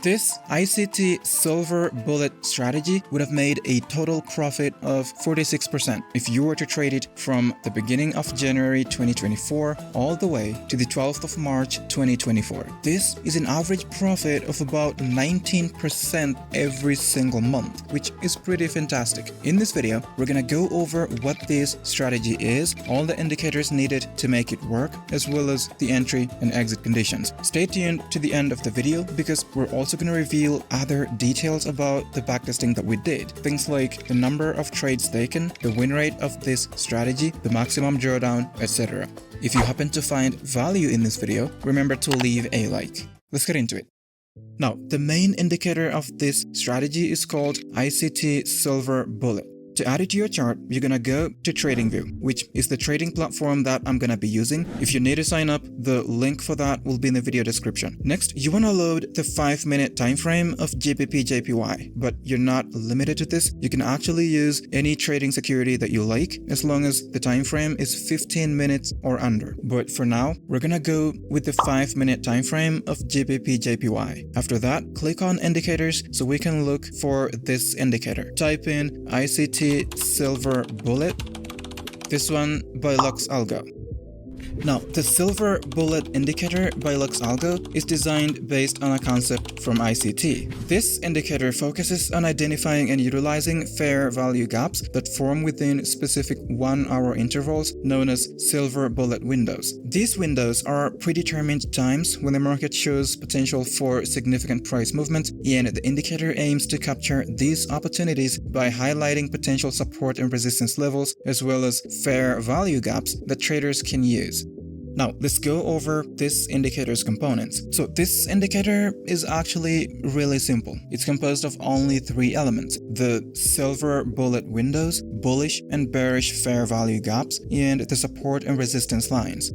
This ICT Silver Bullet Strategy would have made a total profit of 46% if you were to trade it from the beginning of January 2024 all the way to the 12th of March 2024. This is an average profit of about 19% every single month, which is pretty fantastic. In this video, we're gonna go over what this strategy is, all the indicators needed to make it work, as well as the entry and exit conditions. Stay tuned to the end of the video because we're also going to reveal other details about the backtesting that we did. Things like the number of trades taken, the win rate of this strategy, the maximum drawdown, etc. If you happen to find value in this video, remember to leave a like. Let's get into it. Now, the main indicator of this strategy is called ICT Silver Bullet. To add it to your chart, you're gonna go to TradingView, which is the trading platform that I'm gonna be using. If you need to sign up, the link for that will be in the video description. Next, you wanna load the 5-minute time frame of GBP/JPY, but you're not limited to this. You can actually use any trading security that you like, as long as the time frame is 15 minutes or under. But for now, we're gonna go with the 5-minute time frame of GBP/JPY. After that, click on indicators so we can look for this indicator. Type in ICT Silver Bullet, this one by Lux Algo. Now, the Silver Bullet Indicator by Lux Algo is designed based on a concept from ICT. This indicator focuses on identifying and utilizing fair value gaps that form within specific 1-hour intervals known as silver bullet windows. These windows are predetermined times when the market shows potential for significant price movement, and the indicator aims to capture these opportunities by highlighting potential support and resistance levels as well as fair value gaps that traders can use. Now, let's go over this indicator's components. So this indicator is actually really simple. It's composed of only 3 elements: the silver bullet windows, bullish and bearish fair value gaps, and the support and resistance lines.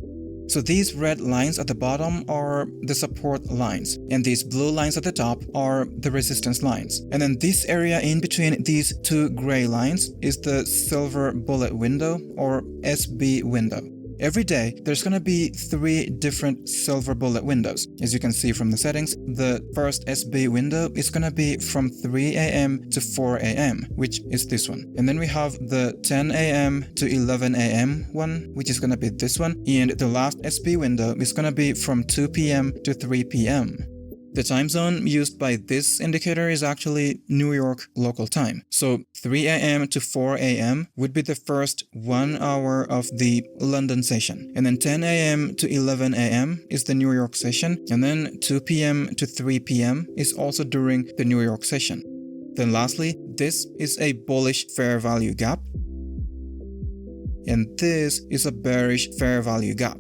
So these red lines at the bottom are the support lines, and these blue lines at the top are the resistance lines. And then this area in between these 2 gray lines is the silver bullet window or SB window. Every day, there's going to be 3 different silver bullet windows. As you can see from the settings, the first SB window is going to be from 3 a.m. to 4 a.m., which is this one. And then we have the 10 a.m. to 11 a.m. one, which is going to be this one. And the last SB window is going to be from 2 p.m. to 3 p.m. The time zone used by this indicator is actually New York local time. So 3 a.m. to 4 a.m. would be the first 1 hour of the London session. And then 10 a.m. to 11 a.m. is the New York session. And then 2 p.m. to 3 p.m. is also during the New York session. Then lastly, this is a bullish fair value gap. And this is a bearish fair value gap.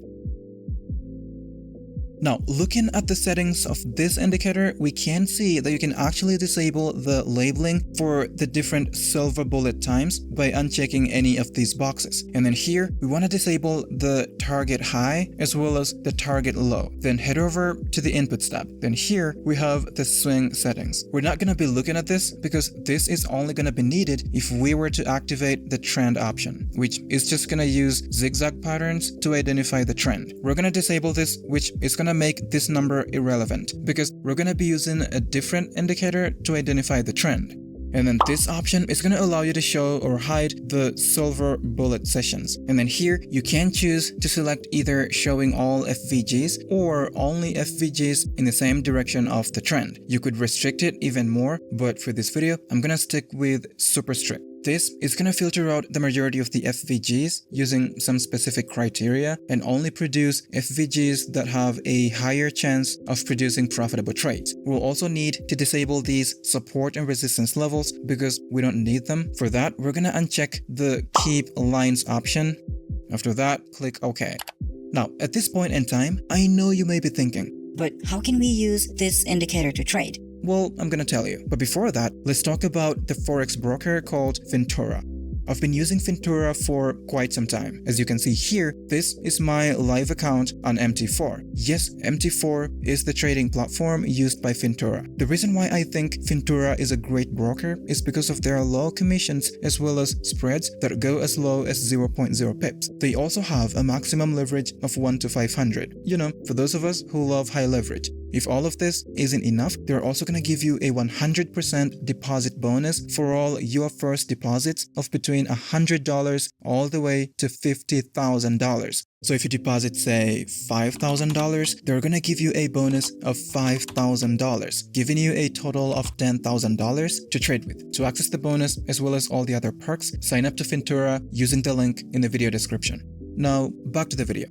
Now, looking at the settings of this indicator, we can see that you can actually disable the labeling for the different silver bullet times by unchecking any of these boxes. And then here, we want to disable the target high as well as the target low. Then head over to the inputs tab. Then here, we have the swing settings. We're not going to be looking at this because this is only going to be needed if we were to activate the trend option, which is just going to use zigzag patterns to identify the trend. We're going to disable this, which is going to make this number irrelevant because we're going to be using a different indicator to identify the trend. And then this option is going to allow you to show or hide the silver bullet sessions. And then here you can choose to select either showing all FVGs or only FVGs in the same direction of the trend. You could restrict it even more, but for this video, I'm going to stick with super strict. This is going to filter out the majority of the FVGs using some specific criteria and only produce FVGs that have a higher chance of producing profitable trades. We'll also need to disable these support and resistance levels because we don't need them. For that, we're going to uncheck the Keep Lines option. After that, click OK. Now, at this point in time, I know you may be thinking, but how can we use this indicator to trade? Well, I'm gonna tell you. But before that, let's talk about the Forex broker called Fintura. I've been using Fintura for quite some time. As you can see here, this is my live account on MT4. Yes, MT4 is the trading platform used by Fintura. The reason why I think Fintura is a great broker is because of their low commissions as well as spreads that go as low as 0.0 pips. They also have a maximum leverage of 1 to 500. You know, for those of us who love high leverage. If all of this isn't enough, they're also going to give you a 100% deposit bonus for all your first deposits of between $100 all the way to $50,000. So if you deposit, say, $5,000, they're going to give you a bonus of $5,000, giving you a total of $10,000 to trade with. To access the bonus as well as all the other perks, sign up to Fintura using the link in the video description. Now, back to the video.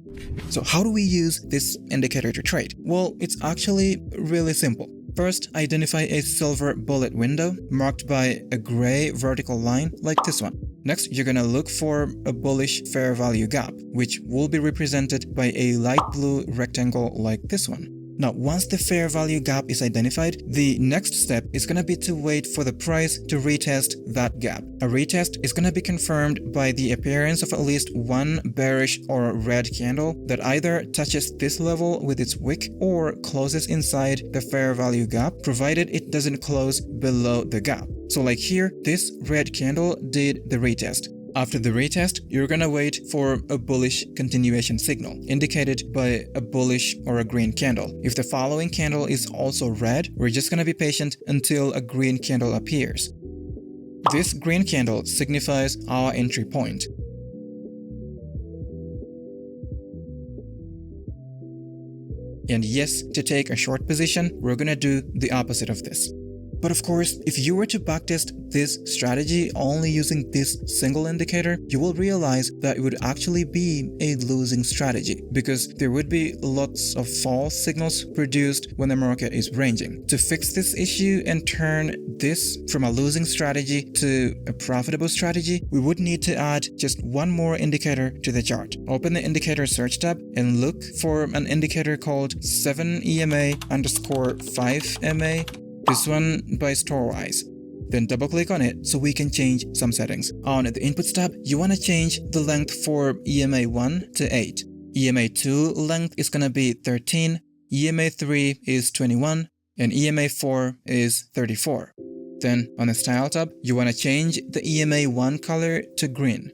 So how do we use this indicator to trade? Well, it's actually really simple. First, identify a silver bullet window marked by a gray vertical line like this one. Next, you're gonna look for a bullish fair value gap, which will be represented by a light blue rectangle like this one. Now, once the fair value gap is identified, the next step is going to be to wait for the price to retest that gap. A retest is going to be confirmed by the appearance of at least one bearish or red candle that either touches this level with its wick or closes inside the fair value gap, provided it doesn't close below the gap. So like here, this red candle did the retest. After the retest, you're gonna wait for a bullish continuation signal, indicated by a bullish or a green candle. If the following candle is also red, we're just gonna be patient until a green candle appears. This green candle signifies our entry point. And yes, to take a short position, we're gonna do the opposite of this. But of course, if you were to backtest this strategy only using this single indicator, you will realize that it would actually be a losing strategy because there would be lots of false signals produced when the market is ranging. To fix this issue and turn this from a losing strategy to a profitable strategy, we would need to add just one more indicator to the chart. Open the indicator search tab and look for an indicator called 7EMA_5MA. This one by Storewise. Then double click on it so we can change some settings. On the inputs tab, you want to change the length for EMA1 to 8. EMA2 length is going to be 13, EMA3 is 21, and EMA4 is 34. Then on the style tab, you want to change the EMA1 color to green,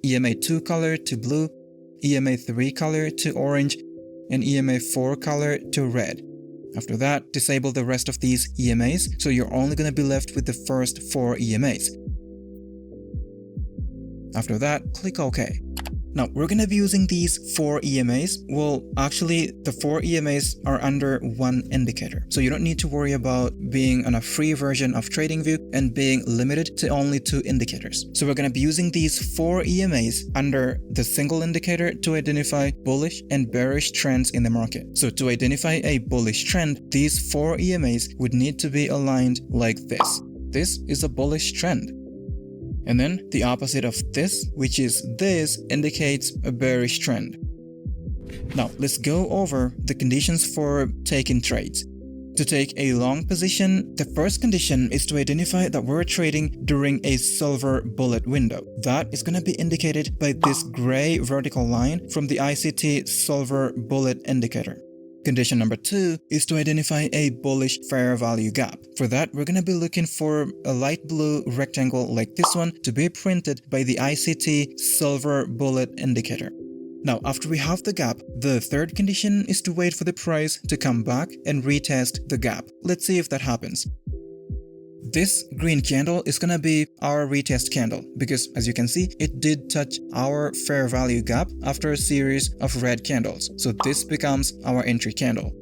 EMA2 color to blue, EMA3 color to orange, and EMA4 color to red. After that, disable the rest of these EMAs, so you're only going to be left with the first 4 EMAs. After that, click OK. Now, we're going to be using these 4 EMAs. Well, actually, the 4 EMAs are under one indicator. So you don't need to worry about being on a free version of TradingView and being limited to only 2 indicators. So we're going to be using these 4 EMAs under the single indicator to identify bullish and bearish trends in the market. So to identify a bullish trend, these 4 EMAs would need to be aligned like this. This is a bullish trend. And then the opposite of this, which is this, indicates a bearish trend. Now, let's go over the conditions for taking trades. To take a long position, the first condition is to identify that we're trading during a silver bullet window. That is going to be indicated by this gray vertical line from the ICT Silver Bullet Indicator. Condition number 2 is to identify a bullish fair value gap. For that, we're going to be looking for a light blue rectangle like this one to be printed by the ICT Silver Bullet Indicator. Now, after we have the gap, the third condition is to wait for the price to come back and retest the gap. Let's see if that happens. This green candle is going to be our retest candle because, as you can see, it did touch our fair value gap after a series of red candles. So this becomes our entry candle.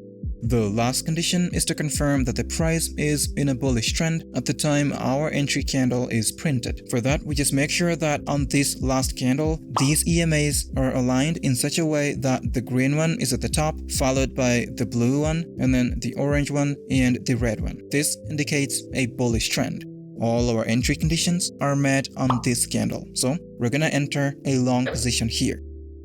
The last condition is to confirm that the price is in a bullish trend at the time our entry candle is printed. For that, we just make sure that on this last candle, these EMAs are aligned in such a way that the green one is at the top, followed by the blue one, and then the orange one and the red one. This indicates a bullish trend. All our entry conditions are met on this candle. So we're gonna enter a long position here.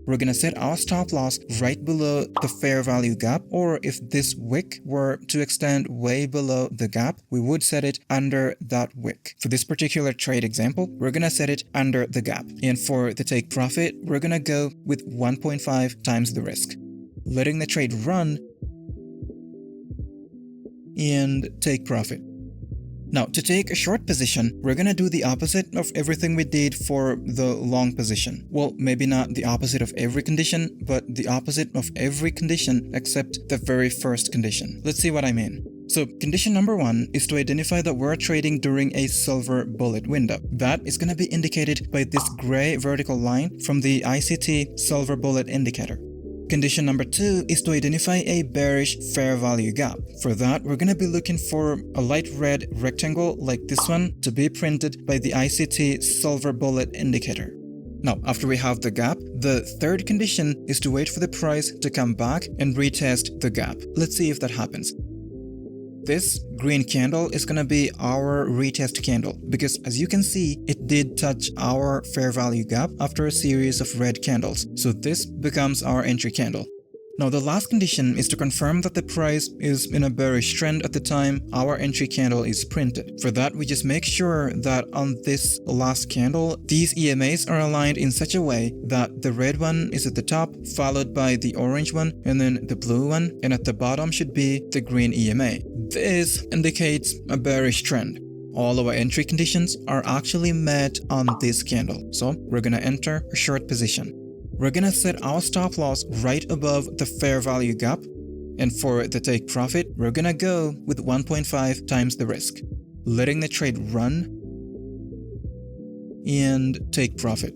We're going to set our stop loss right below the fair value gap, or if this wick were to extend way below the gap, we would set it under that wick. For this particular trade example, we're going to set it under the gap. And for the take profit, we're going to go with 1.5 times the risk, letting the trade run and take profit. Now, to take a short position, we're gonna do the opposite of everything we did for the long position. Well, maybe not the opposite of every condition, but the opposite of every condition except the very first condition. Let's see what I mean. So, condition number 1 is to identify that we're trading during a silver bullet window. That is gonna be indicated by this gray vertical line from the ICT Silver Bullet Indicator. Condition number 2 is to identify a bearish fair value gap. For that, we're going to be looking for a light red rectangle like this one to be printed by the ICT Silver Bullet Indicator. Now, after we have the gap, the third condition is to wait for the price to come back and retest the gap. Let's see if that happens. This green candle is going to be our retest candle because, as you can see, it did touch our fair value gap after a series of red candles. So this becomes our entry candle. Now, the last condition is to confirm that the price is in a bearish trend at the time our entry candle is printed. For that, we just make sure that on this last candle, these EMAs are aligned in such a way that the red one is at the top, followed by the orange one, and then the blue one, and at the bottom should be the green EMA. This indicates a bearish trend. All our entry conditions are actually met on this candle. So we're gonna enter a short position. We're gonna set our stop loss right above the fair value gap, and for the take profit, we're gonna go with 1.5 times the risk, letting the trade run and take profit.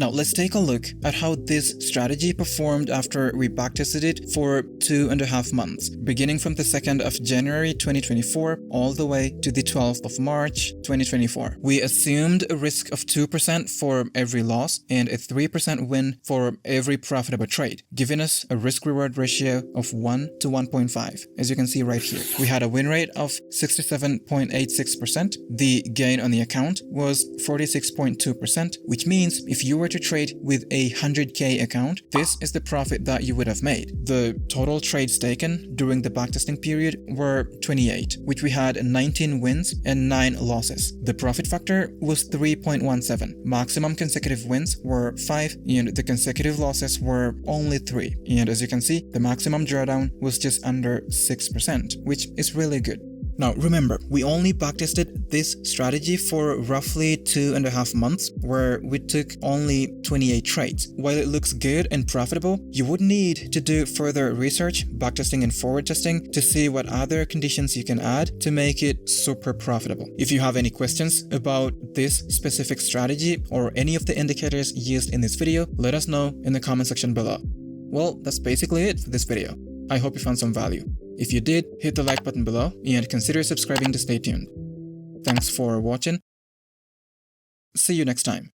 Now let's take a look at how this strategy performed after we backtested it for 2.5 months, beginning from the 2nd of January 2024 all the way to the 12th of March 2024. We assumed a risk of 2% for every loss and a 3% win for every profitable trade, giving us a risk-reward ratio of 1 to 1.5, as you can see right here. We had a win rate of 67.86%. The gain on the account was 46.2%, which means if you were to trade with a 100K account, this is the profit that you would have made. The total trades taken during the backtesting period were 28, which we had 19 wins and 9 losses. The profit factor was 3.17. Maximum consecutive wins were 5 and the consecutive losses were only 3. And as you can see, the maximum drawdown was just under 6%, which is really good. Now remember, we only backtested this strategy for roughly 2.5 months, where we took only 28 trades. While it looks good and profitable, you would need to do further research, backtesting and forward testing to see what other conditions you can add to make it super profitable. If you have any questions about this specific strategy or any of the indicators used in this video, let us know in the comment section below. Well, that's basically it for this video. I hope you found some value. If you did, hit the like button below and consider subscribing to stay tuned. Thanks for watching. See you next time.